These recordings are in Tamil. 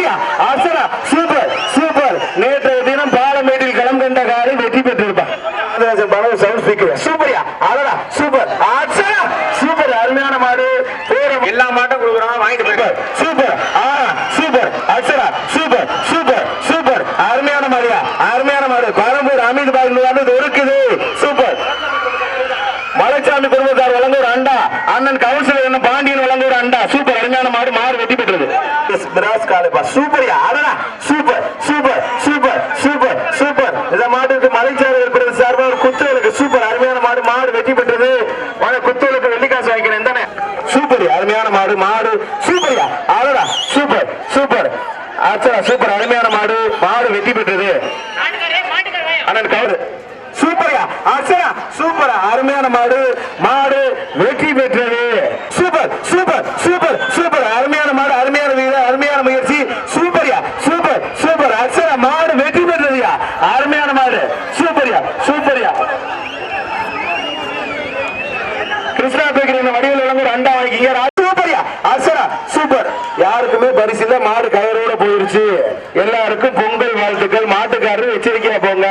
சூப்பர்யா அர்ச்சனா சூப்பர் சூப்பர். நேற்றைய தினம் பாலமேட்டில் களம் கண்ட காரை வெற்றி பெற்றிருப்பார். சூப்பர்யா அழகா சூப்பர் அர்ச்சனா சூப்பர். அருமையான மாடு. எல்லா மாட்டும் கொடுக்குறோம் வாங்கிட்டு போயிட்டு super super Archana super super super. அருமையான மாடியா அருமையான மாடு. பரம்பூர் அமித் பாய் இருக்குது சூப்பர். மலைச்சாமி குடும்பத்தார் வழங்க ஒரு அண்டா. அண்ணன் கவுன்சிலர் என்ன பாண்டியன் வழங்க ஒரு அண்டா. சூப்பர் அருமையான மாடு. மாடு வெற்றி பெற்றது. சூப்பர்யா அடடா super super super super super. இந்த மாட்டுக்கு மலைச்சாரல் பிரதி சார்பாக ஒரு குத்துகளுக்கு சூப்பர் அருமையான மாடு. மாடு வெற்றி பெற்றது. குத்துகளுக்கு வெள்ளிக்காசு வாங்கிக்கிறேன் தானே. சூப்பர் அருமையான மாடு. மாடு சூப்பர்யா அடடா சூப்பர் சூப்பர் அச்சா சூப்பர் அருமையான மாடு. மாடு வெற்றி பெற்றது. அண்ணன் கவுரு சூப்பர்யா அர்ச்சனா சூப்பர் அருமையான மாடு. மாடு வெற்றி பெற்றது. சூப்பர் சூப்பர் சூப்பர் சூப்பர் அருமையான மாடு. அருமையான வீரர் அருமையான முயற்சி. சூப்பர்யா சூப்பர் சூப்பர் அர்ச்சனா மாடு வெற்றி பெற்றதுயா. அருமையான மாடு. சூப்பர்யா சூப்பர்யா. கிருஷ்ணா பேக்கரி வடிவில் வழங்க ஒரு அண்டா வாங்கிங்க. சூப்பர்யா அர்ச்சனா சூப்பர். யாருக்குமே பரிசு இல்ல. மாடு கயிறோட போயிருச்சு. எல்லாருக்கும் பொங்கல் வாழ்த்துக்கள். மாட்டுக்காரர் எச்சரிக்கையா போங்க.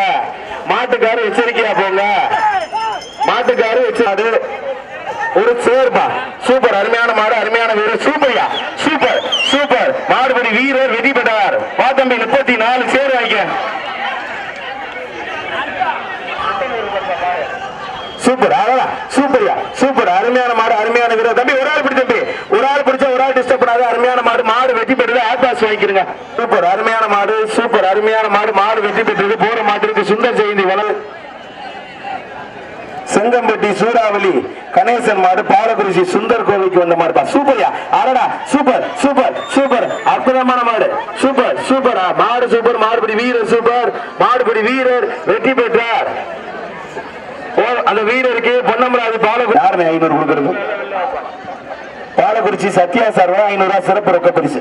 மாட்டுக்காரர் எச்சரிக்கையா போங்க. மாட்டுக்காரர் எச்சரிக்கை. ஒரு சேர்பா சூப்பர் அருமையான மாடு. அருமையான வீரர். சூப்பர்யா சூப்பர் சூப்பர். மாடுபடி வீரர் வெற்றி பெற்றார். பாத்தம்பி 34 சேர் வாங்கிக்க. சூப்பர் அழகா சூப்பர்யா சூப்பர் அருமையான மாடு. அருமையான வீரர். தம்பி ஒரு ஆள் பிடி. தம்பி ஒரு ஆள் பிடிச்சா ஒரு ஆள் டிஸ்டர்ப் பண்ணாது. அருமையான மாடு. மாடு வெற்றி பெற்றது. ஆட்பாஸ் வாங்கிக்கிறங்க. சூப்பர் அருமையான மாடு. சூப்பர் அருமையான மாடு. மாடு வெற்றி பெற்றது. போற மாட்டிற்கு சுந்தர் ஜெயந்தி வளர் செங்கம்பட்டி சூறாவளி கணேசன் மாடு. பாலகுறிச்சி சுந்தர் கோவிலுக்கு வந்த மாடு. சூப்பர்யா அடடா சூப்பர் சூப்பர் சூப்பர் அற்புதமான மாடு. சூப்பர் சூப்பர் மாடு. சூப்பர் மாடுபடி வீரர். சூப்பர் மாடுபடி வீரர் வெற்றி பெற்றார். அந்த வீரருக்கு பொன்னமராஜ் பாலகுடி 500 கொடுக்கிறது. பாலகுறிச்சி சத்யா சார்பா 500 சிறப்பு ரொக்க பரிசு.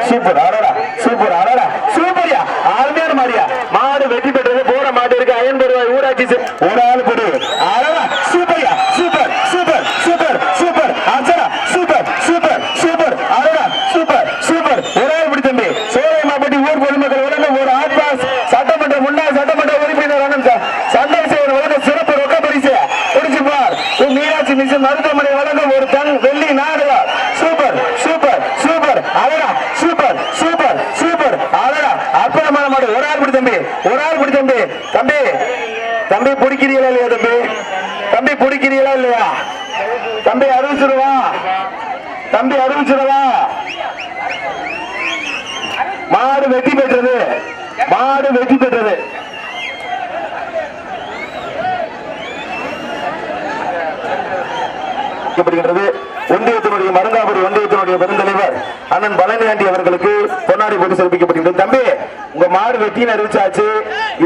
சூப்பர் அடடா சூப்பர் அடடா சூப்பர்யா அருமையான மாடியா. மாடு வெற்றி பெற்றது. போற மாடு இருக்கு. 50 ரூபாய் ஊராட்சி ஒரு ஆள் கொடு. அடடா சூப்பர்யா super super super super Archana super super super அடடா சூப்பர் சூப்பர். ஒரு ஆள் பிடி தம்பி. சோலை மாவட்ட ஊர் பொதுமக்கள் வழங்க ஒரு ஆட்பாஸ். சட்டமன்ற முன்னாள் சட்டமன்ற உறுப்பினர் சந்திரசேகர் வழங்க சிறப்பு ரொக்க பரிசு. பிடிச்சுப்பார். மீனாட்சி மிஷன் மருத்துவமனை வழங்க ஒரு தன் வெள்ளி நாடகம். சூப்பர் சூப்பர் சூப்பர் அழகா சூப்பர் சூப்பர் சூப்பர் அழகா அற்புதமான மாடு. ஒரு ஆள் பிடி தம்பி. ஒரு ஆள் பிடி தம்பி. தம்பி தம்பி பிடிக்கிறீங்களா இல்லையா? தம்பி தம்பி பிடிக்கிறீங்களா இல்லையா? தம்பி அறிவிச்சிருவா. தம்பி அறிவிச்சிருவா. மாடு வெற்றி பெற்றது. மாடு வெற்றி பெற்றது. ஒன்றியத்தினுடைய மருங்காபுரி ஒன்றியத்தினுடைய பெருந்தலைவர் அண்ணன் பழனியாண்டி அவர்களுக்கு பொன்னாடி போட்டு சிறப்பிக்கப்படுகிறது. தம்பி உங்க மாடு வெட்டின்னு அறிவிச்சாச்சு.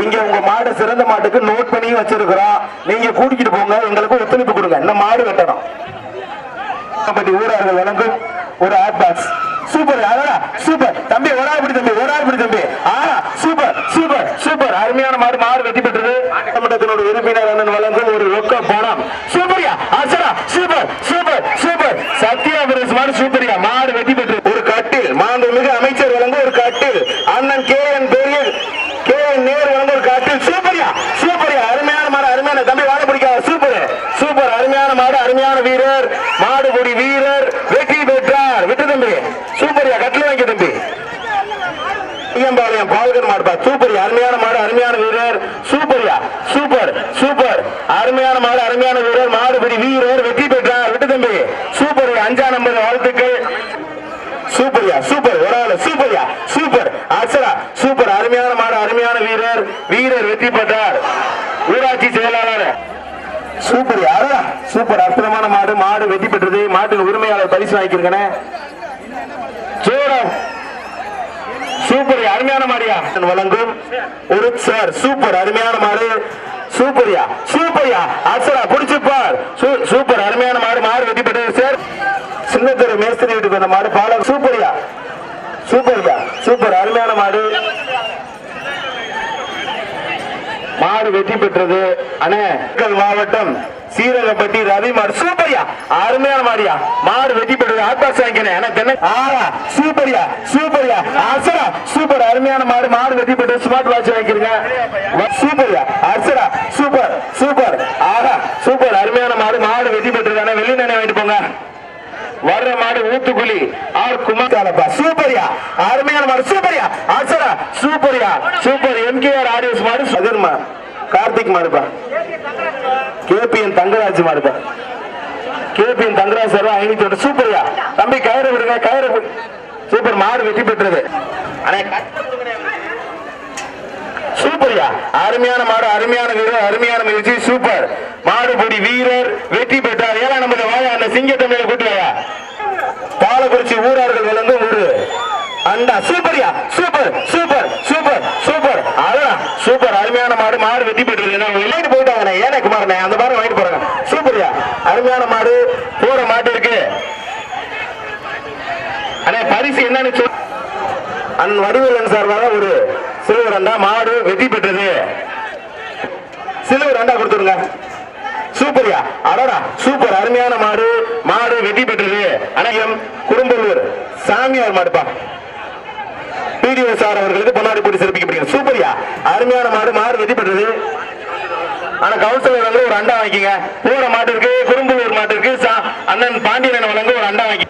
இங்க உங்க மாடு சிறந்த மாட்டுக்கு நோட் பண்ணி வச்சிருக்கிறோம். நீங்க கூட்டிக்கிட்டு போங்க. எங்களுக்கு ஒத்துழைப்பு கொடுங்க. இந்த மாடு வெட்டணும். ஊரார்கள் வழங்கும் ஒரு ஆட்பாக்ஸ். சூப்பர் அழகா சூப்பர். தம்பி ஒரு ஆள் பிடி தம்பி. ஒரு ஆள் பிடி தம்பி. சூப்பர் சூப்பர் சூப்பர் அருமையான மாடு. மாடு வெற்றி பெற்றது. சட்டமன்றத்தினுடைய உறுப்பினர் அண்ணன் வழங்கும் ஒரு ரொக்க பணம். சூப்பர்யா Archana super super super. Sathya Pradesh மாடு. சூப்பர்யா மாடு வெற்றி பெற்றது. ஒரு கட்டில் மாண்புமிகு அமைச்சர் வழங்கும் ஒரு கட்டில். அண்ணன் KN நேரு வழங்க ஒரு கட்டில். சூப்பர்யா சூப்பர்யா அருமையான மாடு. அருமையான தம்பி வாழ பிடிக்காத. சூப்பர் சூப்பர் அருமையான மாடு. அருமையான வீரர். மாடுபடி வீரர் வெற்றி பெற்றார். விட்டு தம்பி. சூப்பர்யா கட்டில் வாங்கி தம்பி. ஐயம்பாளையம் பால்கர் மாடுபா. சூப்பர்யா அருமையான மாடு. அருமையான வீரர். சூப்பர்யா சூப்பர் சூப்பர் அருமையான மாடு. அருமையான வீரர். மாடுபடி வீரர் வெற்றி பெற்றார். விட்டு தம்பி. சூப்பர் 5ஆம் நம்பர் வாழ்த்துக்கள். சூப்பர்யா சூப்பர் ஒரு ஆள். சூப்பர்யா சூப்பர் அர்ச்சனா சூப்பர் அருமையான மாடு. அருமையான வீரர். வீரர் வெற்றி பெற்றார். ஊராட்சி செயலாளர் சூப்பர்யா அழகா சூப்பர் அற்புதமான மாடு. மாடு வெற்றி பெற்றது. மாட்டுக்கு உரிமையாளர் பரிசு வாங்கிக்கிறேன். சூப்பர் அருமையான மாடியா வழங்கும் ஒரு சார். சூப்பர் அருமையான மாடு. சூப்பர்யா சூப்பர்யா அர்ச்சனா பிடிச்சுப்பார். சூப்பர் அருமையான மாடு. மாடு வெற்றி பெற்றது சார். சின்னத்தூர் மேஸ்திரி வீட்டுக்கு வந்த மாடு. பால சூப்பர்யா சூப்பர்யா சூப்பர் அருமையான மாடு. மாடு வெற்றி பெற்றது. அண்ணே மாவட்டம் சீரகப்பட்டி ரவி மாடு. சூப்பர்யா அருமையான மாடியா. மாடு வெற்றி பெற்றது. ஆட்பாஸ் வாங்கினேன். சூப்பர்யா சூப்பர்யா சூப்பர் அருமையான மாடு மாடு வெற்றி பெற்று ஸ்மார்ட் வாட்ச் வாங்கிக்கிறீங்க சூப்பர் அர்ச்சரா சூப்பர் சூப்பர் ஆஹா சூப்பர் அருமையான மாடு மாடு வெற்றி பெற்றிருக்கானே வெள்ளி நாணயம் வாங்கிட்டு போங்க வர்ற மாடு ஊத்துக்குழி ஆர் குமாரப்பா சூப்பரியா அருமையான மாடு சூப்பரியா அர்ச்சரா சூப்பரியா சூப்பர் எம்கேஆர் ஆடியோஸ் மாடு சதுர்மா கார்த்திக் மாடுப்பா கேபிஎன் தங்கராஜ் மாடுப்பா கேபிஎன் தங்கராஜ் சார் 500 சூப்பரியா தம்பி கயிறு விடுங்க கயிறு சூப்பர் மாடு வெற்றி பெற்றது சூப்பரியா அருமையான மாடு அருமையான வீரர் அருமையான முயற்சி சூப்பர் மாடுபடி வீரர் வெற்றி பெற்றார் 7ஆம் நம்பர் வாயா அந்த சிங்க தமிழை கூட்டுவாயா பாலக்குறிச்சி ஊரார்கள் வழங்கும் ஒரு அண்டா சூப்பரியா சூப்பர் சூப்பர் சூப்பர் சூப்பர் அதான் சூப்பர் அருமையான மாடு மாடு வெற்றி பெற்றது வெளியிட்டு போயிட்டாங்க ஏன குமாரனே அந்த மாதிரி வாங்கிட்டு போறாங்க சூப்பரியா அருமையான மாடு போற மாட்டு இருக்கு ஆனா பரிசு என்னன்னு வடிவேலன் சார்பாக ஒரு சில்வர் அண்டா மாடு வெற்றி பெற்றது சில்வர் அண்டா கொடுத்துருங்க சூப்பரியா அடடா சூப்பர் அருமையான மாடு மாடு வெற்றி பெற்றது அனையம் குறும்பலூர் சாமியார் மாடுப்பா பிடிஓ சார் அவர்களுக்கு பொன்னாடி போட்டி சிறப்பிக்கப்படுகிறது சூப்பரியா அருமையான மாடு மாடு வெற்றி பெற்றது ஆனா கவுன்சிலர் வந்து ஒரு அண்டா வாங்கிங்க போற மாட்டு இருக்கு குறும்பலூர் மாட்டு இருக்கு அண்ணன் பாண்டியன் வழங்க ஒரு அண்டா வாங்கி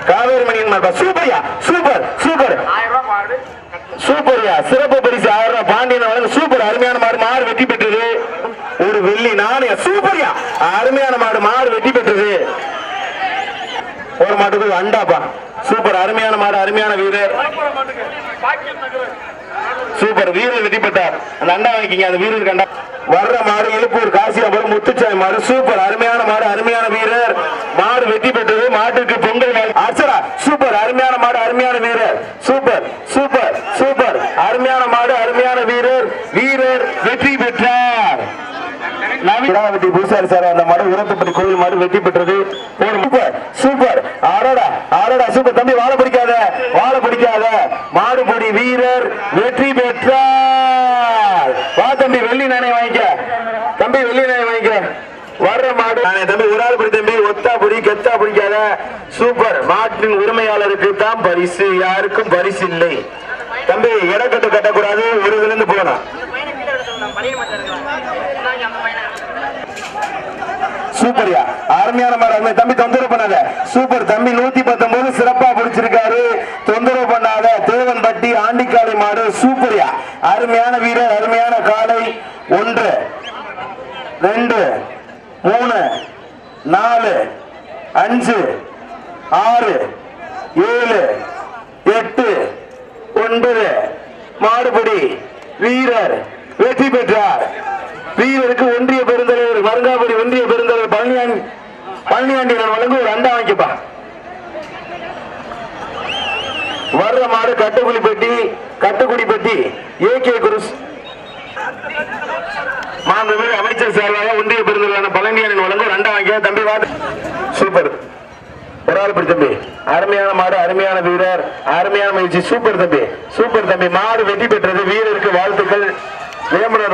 காவேரி மணியன் மாடுப்பா சூப்பரியா சூப்பர் சூப்பர் சூப்பரியா சிறப்பு பரிசு 1000 ரூபாய் பாண்டியன் வழங்க சூப்பர் அருமையான மாடு மாடு வெற்றி பெற்றது ஒரு வெள்ளி நாணய சூப்பரியா அருமையான மாடு மாடு வெற்றி பெற்றது ஒரு மாட்டுக்கு அண்டாப்பா சூப்பர் அருமையான மாடு அருமையான வீரர் சூப்பர் வீரர் வெற்றி பெற்றார் அந்த அண்டா வாங்கிங்க அந்த வீரருக்கு அண்டா வர்ற மாடு எழுப்பூர் காசியாபுரம் முத்துச்சாய் மாடு சூப்பர் அருமையான மாடு அருமையான வீரர் மாடு வெற்றி பெற்றது மாட்டுக்கு பொங்கல் அர்ச்சரா சூப்பர் அருமையான மாடு அருமையான வீரர் சூப்பர் சூப்பர் சூப்பர் அருமையான மாடு அருமையான வீரர் வீரர் வெற்றி பெற்றார் நவீனாவதி பூசாரி சார் அந்த மாடு உரத்துப்பட்டி கோயில் மாடு வெற்றி பெற்றது சூப்பர் சூப்பர் ஆரோடா ஆரோடா சூப்பர் தம்பி வாழை பிடிக்காத மாடுபடி வீரர் வெற்றி பெற்றார் வா தம்பி வெள்ளி நாணயம் வாங்கிக்க தம்பி வெள்ளி நாணயம் வாங்கிக்க வர்ற மாடு தம்பி ஒரு ஆள் படி தம்பி ஒத்தா பிடி கெத்தா பிடிக்காத சூப்பர் மாட்டின் உரிமையாளருக்கு தான் பரிசு யாருக்கும் பரிசு இல்லை தம்பி இடக்கட்டு கட்டக்கூடாது ஒரு இதுல இருந்து போகணும் சூப்பரியா அருமையான மாடு தம்பி தொந்தரவு பண்ணாத சூப்பர் தம்பி 119 சிறப்பா பிடிச்சிருக்காரு தொந்தரவு பண்ணாத தேவன்பட்டி ஆண்டிக்காளை மாடு சூப்பரியா அருமையான வீரர் அருமையான காலை 1 2 3 4 5 6 7 8 9 மாடுபடி வீரர் வெற்றி பெற்றார் வீரருக்கு ஒன்றிய பெருந்தலைவர் மருங்காபடி ஒன்றிய பெருந்தலைவர் பழனியாண்டியன் வழங்க ஒரு அண்டா வாங்கிப்பா வர்ற மாடு கட்டுக்குடிப்பட்டி ஏகே குருஸ் மாண்புமிகு அமைச்சர் சார்பாக ஒன்றிய பெருந்தலைவரான பழனியாண்டியன் வழங்க ஒரு அண்டா வாங்கிய தம்பி வாடு சூப்பர் ஒரு ஆள் படி தம்பி அருமையான மாடு அருமையான வீரர் அருமையான முயற்சி சூப்பர் தம்பி மாடு வெற்றி பெற்றது வீரருக்கு வாழ்த்துக்கள் வேம்பலர்